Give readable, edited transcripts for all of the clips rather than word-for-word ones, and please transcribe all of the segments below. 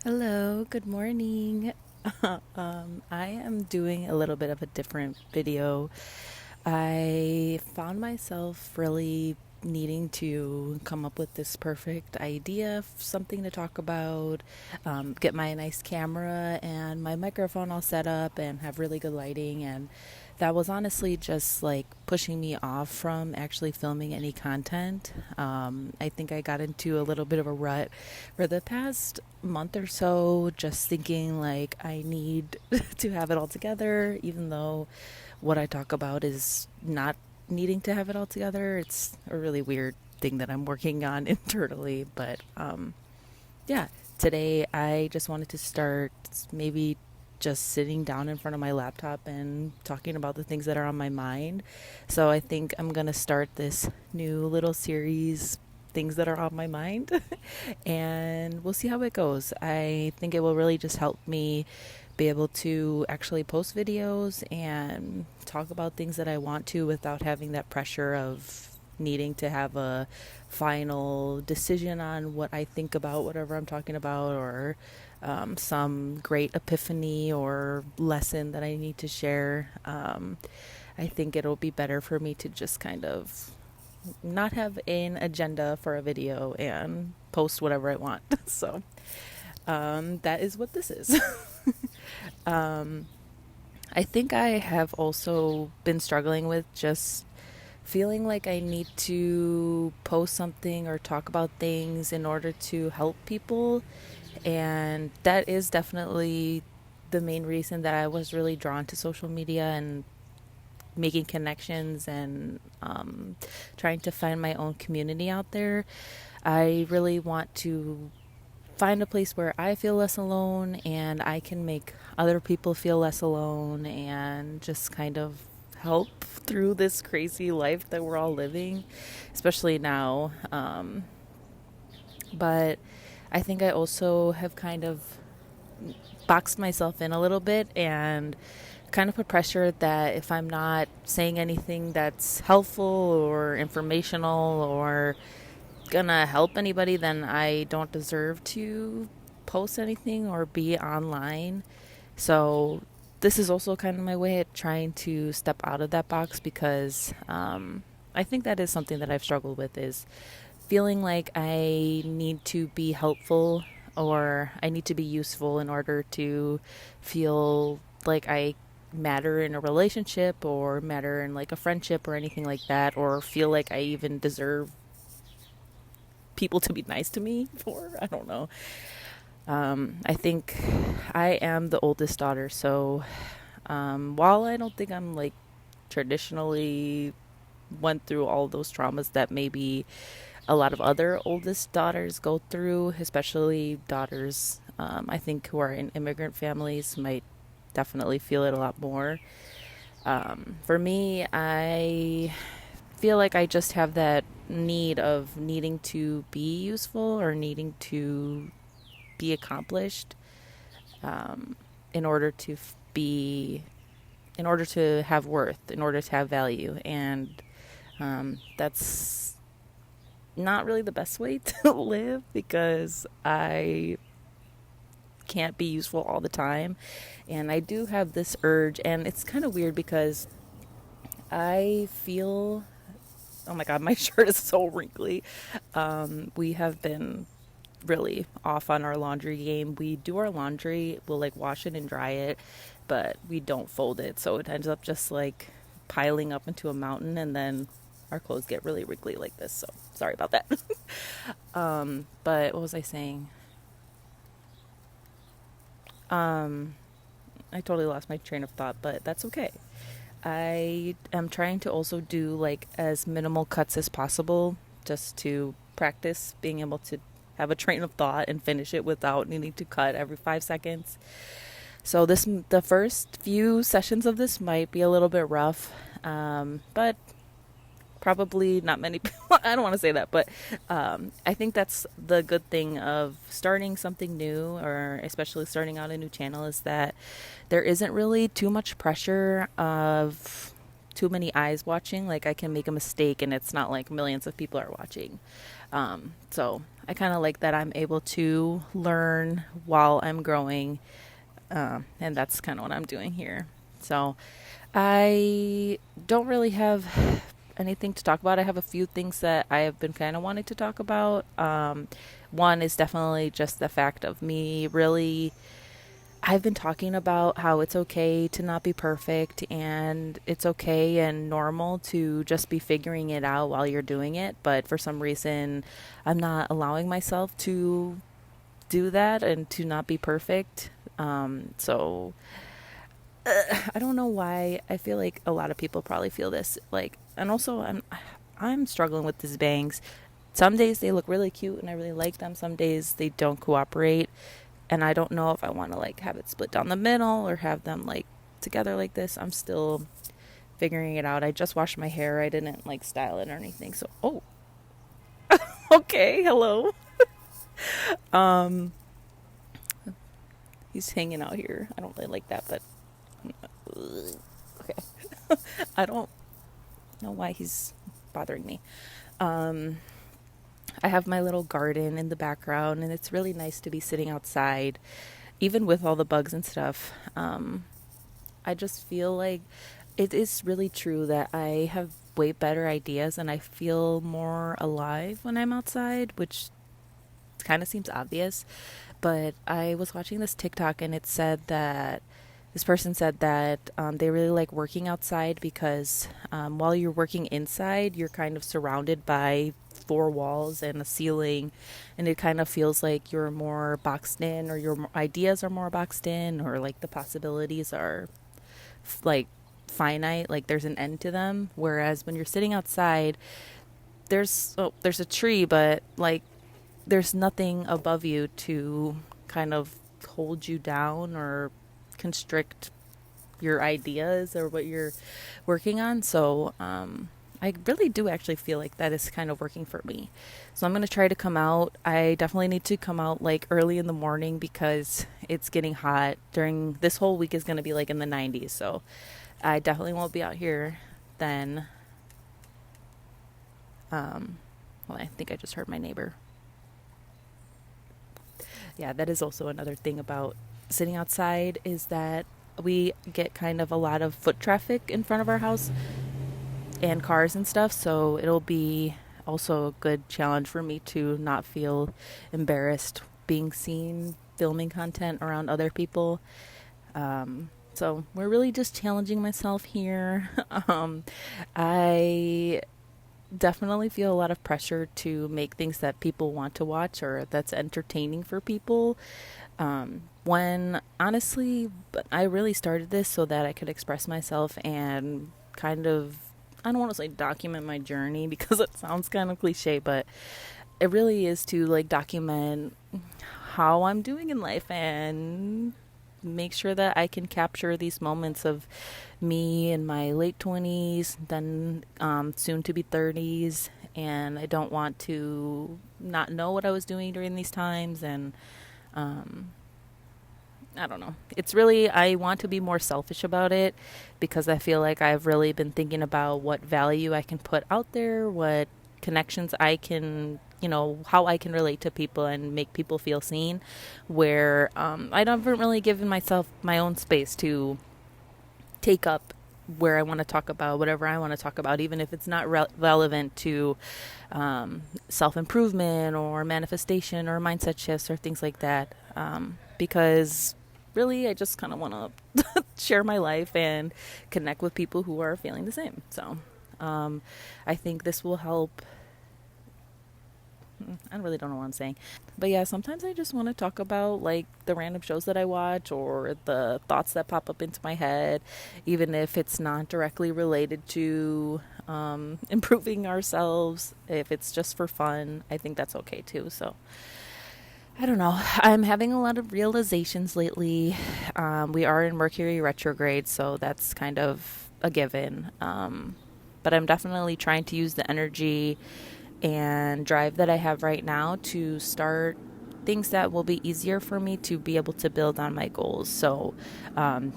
Hello, good morning. I am doing a little bit of a different video. I found myself really needing to come up with this perfect idea, something to talk about, get my nice camera and my microphone all set up and have really good lighting. And that was honestly just like pushing me off from actually filming any content. I think I got into a little bit of a rut for the past month or so, just thinking like I need to have it all together, even though what I talk about is not needing to have it all together. It's a really weird thing that I'm working on internally. But yeah, today I just wanted to start maybe just sitting down in front of my laptop and talking about the things that are on my mind. So I think I'm going to start this new little series, things that are on my mind, and we'll see how it goes. I think it will really just help me be able to actually post videos and talk about things that I want to without having that pressure of needing to have a final decision on what I think about whatever I'm talking about, or some great epiphany or lesson that I need to share. I think it'll be better for me to just kind of not have an agenda for a video and post whatever I want. So that is what this is. I think I have also been struggling with just feeling like I need to post something or talk about things in order to help people. And that is definitely the main reason that I was really drawn to social media and making connections and trying to find my own community out there. I really want to find a place where I feel less alone and I can make other people feel less alone and just kind of help through this crazy life that we're all living, especially now. But I think I also have kind of boxed myself in a little bit and kind of put pressure that if I'm not saying anything that's helpful or informational or gonna help anybody, then I don't deserve to post anything or be online. So this is also kind of my way at trying to step out of that box because I think that is something that I've struggled with, is feeling like I need to be helpful or I need to be useful in order to feel like I matter in a relationship or matter in like a friendship or anything like that, or feel like I even deserve people to be nice to me for. I don't know. I think I am the oldest daughter, so while I don't think I'm like traditionally went through all those traumas that maybe a lot of other oldest daughters go through, especially daughters, I think, who are in immigrant families might definitely feel it a lot more. For me, I feel like I just have that need of needing to be useful or needing to be accomplished in order to be, in order to have worth, in order to have value. And that's not really the best way to live because I can't be useful all the time. And I do have this urge, and it's kind of weird because I feel, oh my God, my shirt is so wrinkly. We have been really off on our laundry game. We do our laundry, we'll like wash it and dry it, but we don't fold it. So it ends up just like piling up into a mountain, and then our clothes get really wrinkly like this. So sorry about that. But what was I saying? I totally lost my train of thought, but that's okay. I am trying to also do like as minimal cuts as possible just to practice being able to have a train of thought and finish it without needing to cut every 5 seconds. So the first few sessions of this might be a little bit rough, but probably not many people. I don't want to say that, but I think that's the good thing of starting something new, or especially starting out a new channel, is that there isn't really too much pressure of too many eyes watching. Like I can make a mistake and it's not like millions of people are watching. So I kind of like that I'm able to learn while I'm growing, and that's kind of what I'm doing here. So I don't really have anything to talk about. I have a few things that I have been kind of wanting to talk about. One is definitely just the fact of me really. I've been talking about how it's okay to not be perfect and it's okay and normal to just be figuring it out while you're doing it. But for some reason, I'm not allowing myself to do that and to not be perfect. So I don't know why. I feel like a lot of people probably feel this. Like, and also I'm struggling with these bangs. Some days they look really cute and I really like them. Some days they don't cooperate, and I don't know if I want to like have it split down the middle or have them like together like this. I'm still figuring it out. I just washed my hair. I didn't like style it or anything. So, oh, okay, hello. Um, he's hanging out here. I don't really like that, but okay. I don't know why he's bothering me. Um, I have my little garden in the background, and it's really nice to be sitting outside, even with all the bugs and stuff. I just feel like it is really true that I have way better ideas and I feel more alive when I'm outside, which kind of seems obvious. But I was watching this TikTok and it said that this person said that they really like working outside because while you're working inside, you're kind of surrounded by four walls and a ceiling, and it kind of feels like you're more boxed in, or your ideas are more boxed in, or like the possibilities are like finite, like there's an end to them. Whereas when you're sitting outside, there's a tree, but like there's nothing above you to kind of hold you down or constrict your ideas or what you're working on. So I really do actually feel like that is kind of working for me. So I'm going to try to come out. I definitely need to come out like early in the morning because it's getting hot. During this whole week is going to be like in the 90s. So I definitely won't be out here then. Well, I think I just heard my neighbor. Yeah, that is also another thing about sitting outside is that we get kind of a lot of foot traffic in front of our house and cars and stuff, so it'll be also a good challenge for me to not feel embarrassed being seen filming content around other people. So we're really just challenging myself here. I definitely feel a lot of pressure to make things that people want to watch or that's entertaining for people. When honestly, I really started this so that I could express myself and kind of, I don't want to say document my journey because it sounds kind of cliche, but it really is to like document how I'm doing in life and make sure that I can capture these moments of me in my late 20s, then soon to be 30s, and I don't want to not know what I was doing during these times. And um, I don't know. It's really, I want to be more selfish about it because I feel like I've really been thinking about what value I can put out there, what connections I can, how I can relate to people and make people feel seen. Where I haven't really given myself my own space to take up where I want to talk about whatever I want to talk about, even if it's not relevant to self improvement or manifestation or mindset shifts or things like that. Because really, I just kind of want to share my life and connect with people who are feeling the same. So I think this will help. I really don't know what I'm saying. But yeah, sometimes I just want to talk about like the random shows that I watch or the thoughts that pop up into my head, even if it's not directly related to improving ourselves. If it's just for fun, I think that's okay too. So I don't know. I'm having a lot of realizations lately. We are in Mercury retrograde, so that's kind of a given. But I'm definitely trying to use the energy and drive that I have right now to start things that will be easier for me to be able to build on my goals. So,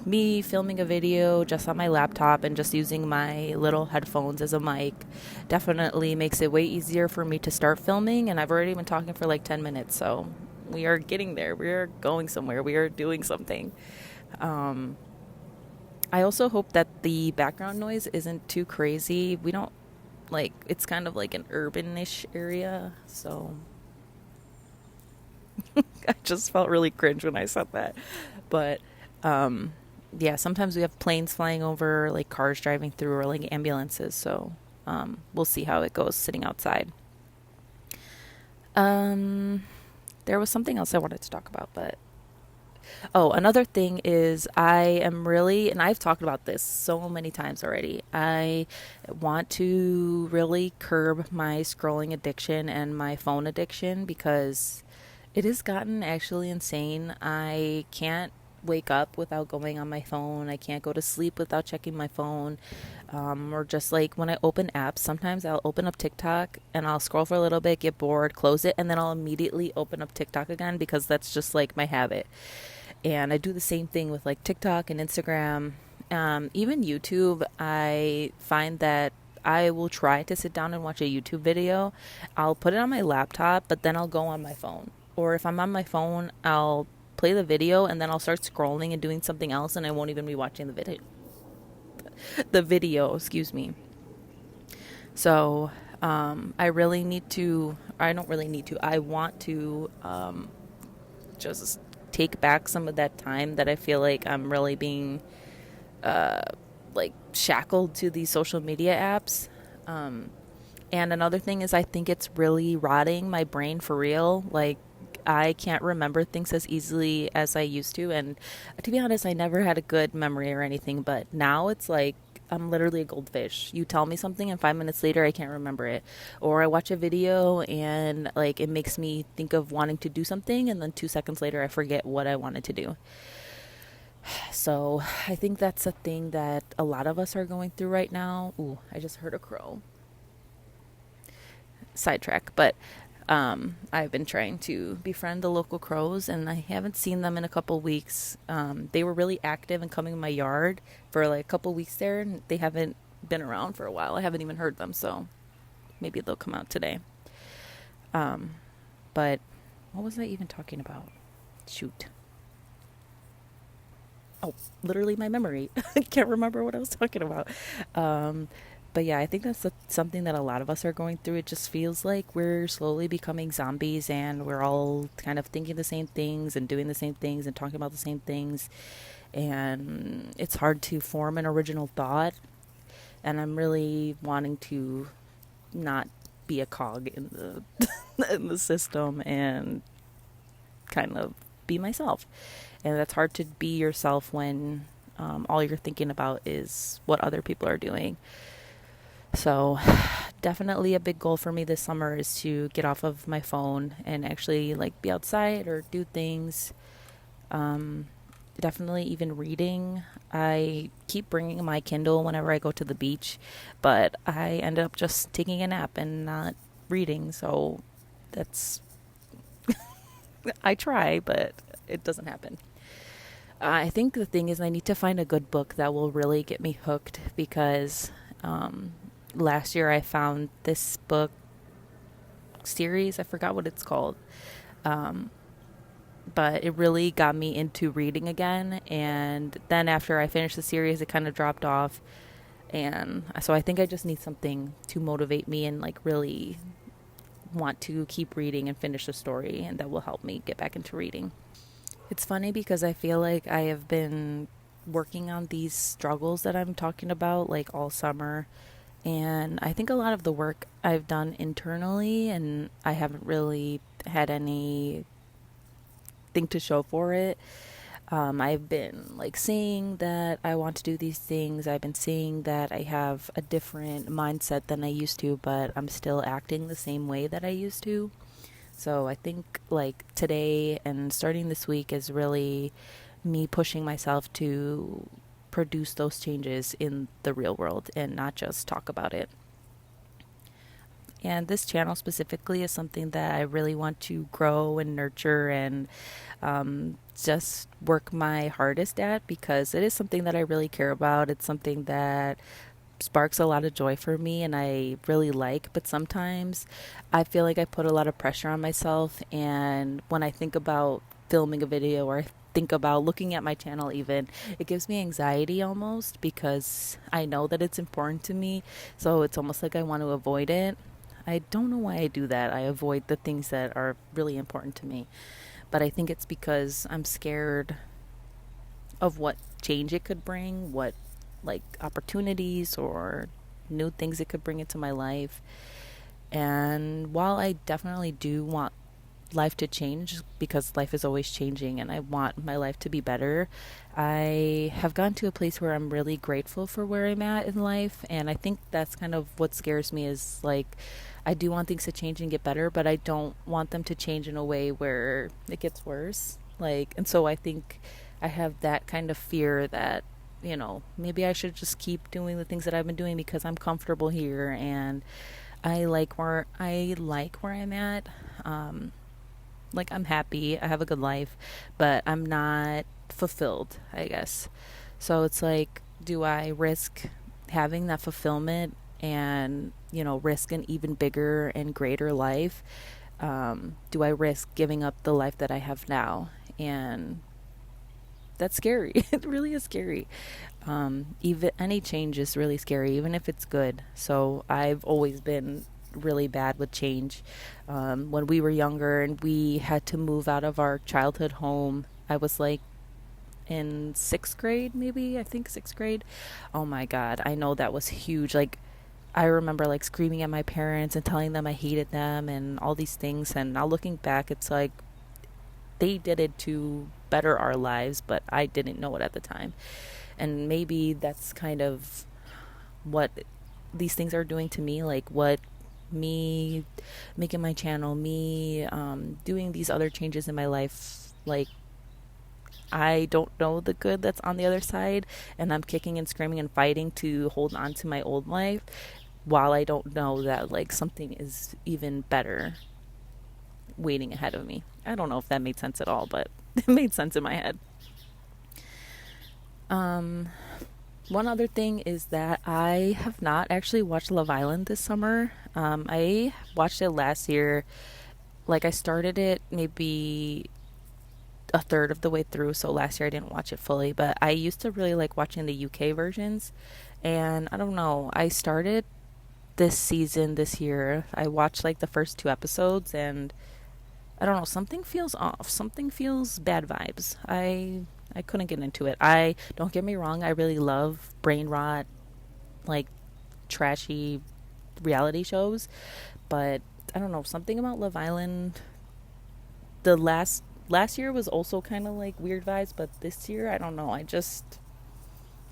me filming a video just on my laptop and just using my little headphones as a mic definitely makes it way easier for me to start filming. And I've already been talking for like 10 minutes. So, we are getting there. We are going somewhere. We are doing something. I also hope that the background noise isn't too crazy. We don't like, it's kind of like an urban-ish area, so I just felt really cringe when I said that. But yeah, sometimes we have planes flying over, like cars driving through, or like ambulances. So we'll see how it goes sitting outside. Um, there was something else I wanted to talk about, but oh, another thing is I am really, and I've talked about this so many times already. I want to really curb my scrolling addiction and my phone addiction because it has gotten actually insane. I can't wake up without going on my phone. I can't go to sleep without checking my phone. Or just like when I open apps, sometimes I'll open up TikTok and I'll scroll for a little bit, get bored, close it, and then I'll immediately open up TikTok again because that's just like my habit. And I do the same thing with like TikTok and Instagram. Even YouTube, I find that I will try to sit down and watch a YouTube video. I'll put it on my laptop, but then I'll go on my phone. Or if I'm on my phone, I'll play the video and then I'll start scrolling and doing something else and I won't even be watching the video. The video, excuse me. So, I really need to, I don't really need to, I want to just take back some of that time that I feel like I'm really being like shackled to these social media apps. And another thing is I think it's really rotting my brain for real. Like I can't remember things as easily as I used to. And to be honest, I never had a good memory or anything, but now it's like I'm literally a goldfish. You tell me something and 5 minutes later I can't remember it. Or I watch a video and like it makes me think of wanting to do something and then 2 seconds later I forget what I wanted to do. So I think that's a thing that a lot of us are going through right now. Ooh, I just heard a crow. Sidetrack, but I've been trying to befriend the local crows, and I haven't seen them in a couple weeks. They were really active and coming in my yard for like a couple weeks there, and they haven't been around for a while. I haven't even heard them, so maybe they'll come out today. But what was I even talking about? Shoot. Oh, literally my memory. I can't remember what I was talking about. Um, but yeah, I think that's something that a lot of us are going through. It just feels like we're slowly becoming zombies and we're all kind of thinking the same things and doing the same things and talking about the same things. And it's hard to form an original thought. And I'm really wanting to not be a cog in the in the system and kind of be myself. And that's hard to be yourself when all you're thinking about is what other people are doing. So definitely a big goal for me this summer is to get off of my phone and actually like be outside or do things. Um, Definitely even reading. I keep bringing my Kindle whenever I go to the beach, but I end up just taking a nap and not reading. So that's, I try, but it doesn't happen. I think the thing is I need to find a good book that will really get me hooked because last year I found this book series. I forgot what it's called. Um, but it really got me into reading again. And then after I finished the series, it kind of dropped off. And so I think I just need something to motivate me and like really want to keep reading and finish the story. And that will help me get back into reading. It's funny because I feel like I have been working on these struggles that I'm talking about like all summer. And I think a lot of the work I've done internally, and I haven't really had anything to show for it. I've been like saying that I want to do these things. I've been saying that I have a different mindset than I used to, but I'm still acting the same way that I used to. So I think like today and starting this week is really me pushing myself to produce those changes in the real world and not just talk about it. And this channel specifically is something that I really want to grow and nurture and just work my hardest at, because it is something that I really care about. It's something that sparks a lot of joy for me and I really like, but sometimes I feel like I put a lot of pressure on myself, and when I think about filming a video or I think about looking at my channel even, it gives me anxiety almost, because I know that it's important to me, so it's almost like I want to avoid it. I don't know why I do that. I avoid the things that are really important to me, but I think it's because I'm scared of what change it could bring, what like opportunities or new things it could bring into my life. And while I definitely do want life to change, because life is always changing and I want my life to be better, I have gotten to a place where I'm really grateful for where I'm at in life. And I think that's kind of what scares me, is like I do want things to change and get better, but I don't want them to change in a way where it gets worse. Like, and so I think I have that kind of fear that, maybe I should just keep doing the things that I've been doing because I'm comfortable here and I like where I'm at. Um, like I'm happy, I have a good life, but I'm not fulfilled, I guess. So it's like, do I risk having that fulfillment and, risk an even bigger and greater life? Do I risk giving up the life that I have now? And that's scary. It really is scary. Even any change is really scary, even if it's good. So I've always been really bad with change. When we were younger and we had to move out of our childhood home, I was like in sixth grade, maybe, I think sixth grade. Oh my God. I know that was huge. Like, I remember like screaming at my parents and telling them I hated them and all these things. And now looking back, it's like they did it to better our lives, but I didn't know it at the time. And maybe that's kind of what these things are doing to me, like what me making my channel, me doing these other changes in my life, like I don't know the good that's on the other side, and I'm kicking and screaming and fighting to hold on to my old life, while I don't know that like something is even better waiting ahead of me. I don't know if that made sense at all, but it made sense in my head. Um, One other thing is that I have not actually watched Love Island this summer. I watched it last year. Like, I started it maybe a third of the way through, so last year I didn't watch it fully, but I used to really like watching the UK versions. And I don't know, I started this season this year. I watched like the first two episodes, and I don't know, something feels off. Something feels bad vibes. I couldn't get into it. I don't get me wrong, I really love brain rot, like trashy reality shows, but I don't know, something about Love Island. The last year was also kind of like weird vibes, but this year I don't know.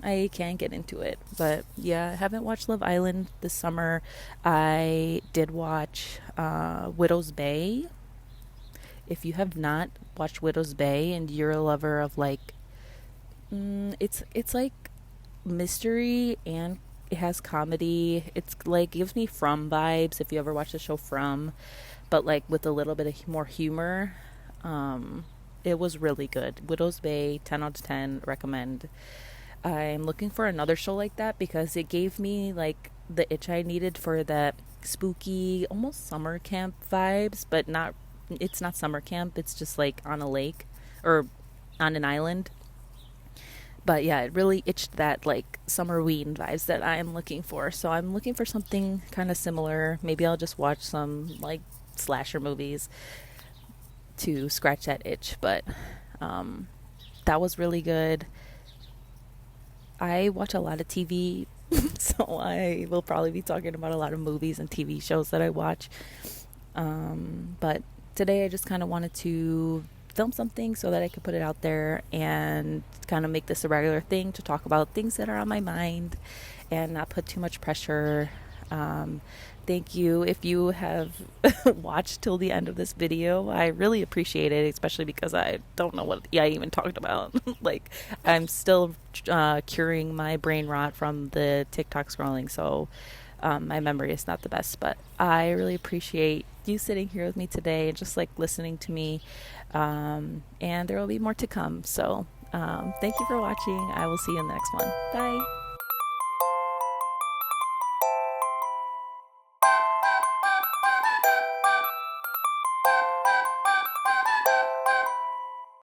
I can't get into it. But yeah, I haven't watched Love Island this summer. I did watch Widow's Bay. If you have not watched Widow's Bay and you're a lover of like, it's like mystery and it has comedy. It's like gives me From vibes if you ever watch the show From, but like with a little bit of more humor. Um, it was really good. Widow's Bay, 10 out of 10, recommend. I'm looking for another show like that because it gave me like the itch I needed for that spooky, almost summer camp vibes, but not. It's not summer camp. It's just like on a lake or on an island. But yeah, it really itched that like summer ween vibes that I'm looking for. So I'm looking for something kind of similar. Maybe I'll just watch some like slasher movies to scratch that itch. But um, that was really good. I watch a lot of TV, so I will probably be talking about a lot of movies and TV shows that I watch. But today I just kind of wanted to film something so that I could put it out there and kind of make this a regular thing to talk about things that are on my mind and not put too much pressure. Um, Thank you if you have watched till the end of this video. I really appreciate it, especially because I don't know what I even talked about. Like, I'm still curing my brain rot from the TikTok scrolling, so My memory is not the best, but I really appreciate you sitting here with me today and just like listening to me. And there will be more to come. So thank you for watching. I will see you in the next one. Bye.